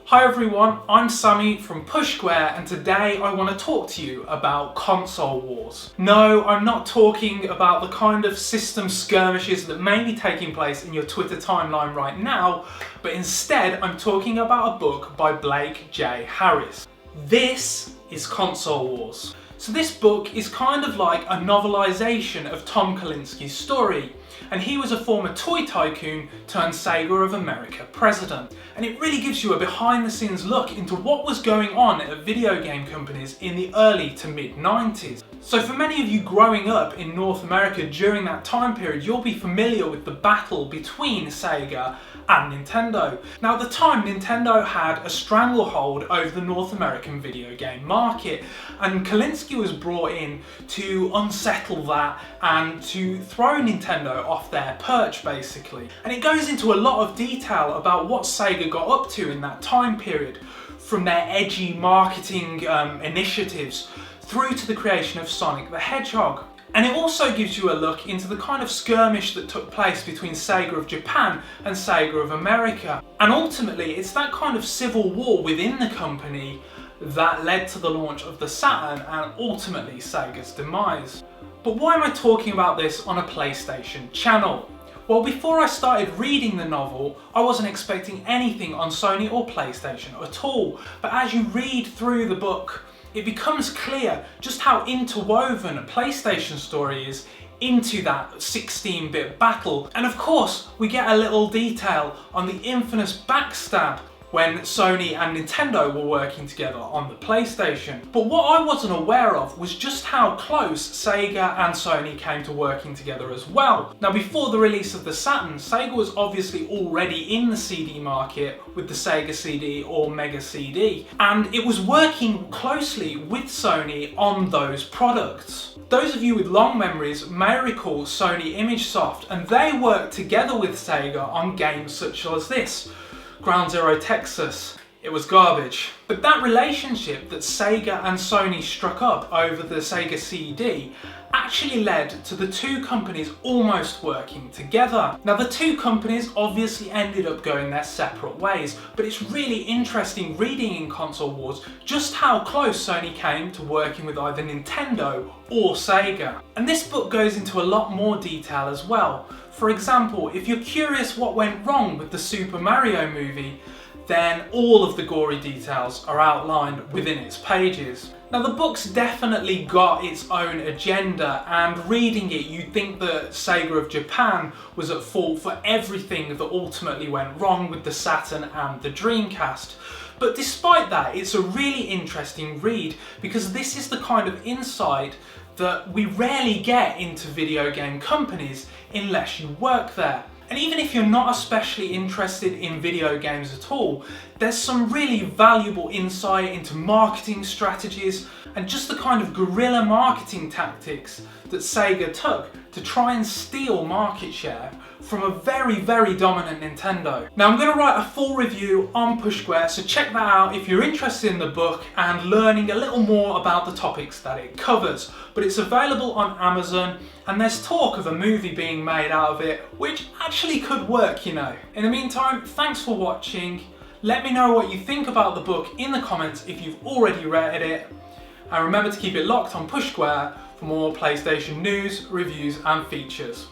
Hi everyone, I'm Sammy from Push Square and today I want to talk to you about console wars. No, I'm not talking about the kind of system skirmishes that may be taking place in your Twitter timeline right now, but instead I'm talking about a book by Blake J. Harris. This is Console Wars. So this book is kind of like a novelisation of Tom Kalinski's story, and he was a former toy tycoon turned SEGA of America president. And it really gives you a behind the scenes look into what was going on at video game companies in the early to mid 90s. So for many of you growing up in North America during that time period, you'll be familiar with the battle between SEGA and Nintendo. Now at the time, Nintendo had a stranglehold over the North American video game market, and Kalinski was brought in to unsettle that and to throw Nintendo off their perch basically. And it goes into a lot of detail about what SEGA got up to in that time period, from their edgy marketing initiatives through to the creation of Sonic the Hedgehog. And it also gives you a look into the kind of skirmish that took place between SEGA of Japan and SEGA of America. And ultimately, it's that kind of civil war within the company that led to the launch of the Saturn and ultimately SEGA's demise. But why am I talking about this on a PlayStation channel? Well, before I started reading the novel, I wasn't expecting anything on Sony or PlayStation at all. But as you read through the book, it becomes clear just how interwoven a PlayStation story is into that 16-bit battle. And of course, we get a little detail on the infamous backstab when Sony and Nintendo were working together on the PlayStation. But what I wasn't aware of was just how close Sega and Sony came to working together as well. Now before the release of the Saturn, Sega was obviously already in the CD market with the Sega CD or Mega CD, and it was working closely with Sony on those products. Those of you with long memories may recall Sony ImageSoft, and they worked together with Sega on games such as this, Ground Zero Texas. It was garbage. But that relationship that Sega and Sony struck up over the Sega CD actually led to the two companies almost working together. Now the two companies obviously ended up going their separate ways, but it's really interesting reading in Console Wars just how close Sony came to working with either Nintendo or Sega. And this book goes into a lot more detail as well. For example, if you're curious what went wrong with the Super Mario movie, then all of the gory details are outlined within its pages. Now the book's definitely got its own agenda, and reading it you'd think that Sega of Japan was at fault for everything that ultimately went wrong with the Saturn and the Dreamcast. But despite that, it's a really interesting read because this is the kind of insight that we rarely get into video game companies unless you work there. And even if you're not especially interested in video games at all, there's some really valuable insight into marketing strategies and just the kind of guerrilla marketing tactics that Sega took to try and steal market share from a very, very dominant Nintendo. Now I'm going to write a full review on Push Square, so check that out if you're interested in the book and learning a little more about the topics that it covers. But it's available on Amazon, and there's talk of a movie being made out of it, which actually could work, you know. In the meantime, thanks for watching. Let me know what you think about the book in the comments if you've already read it. And remember to keep it locked on Push Square for more PlayStation news, reviews and features.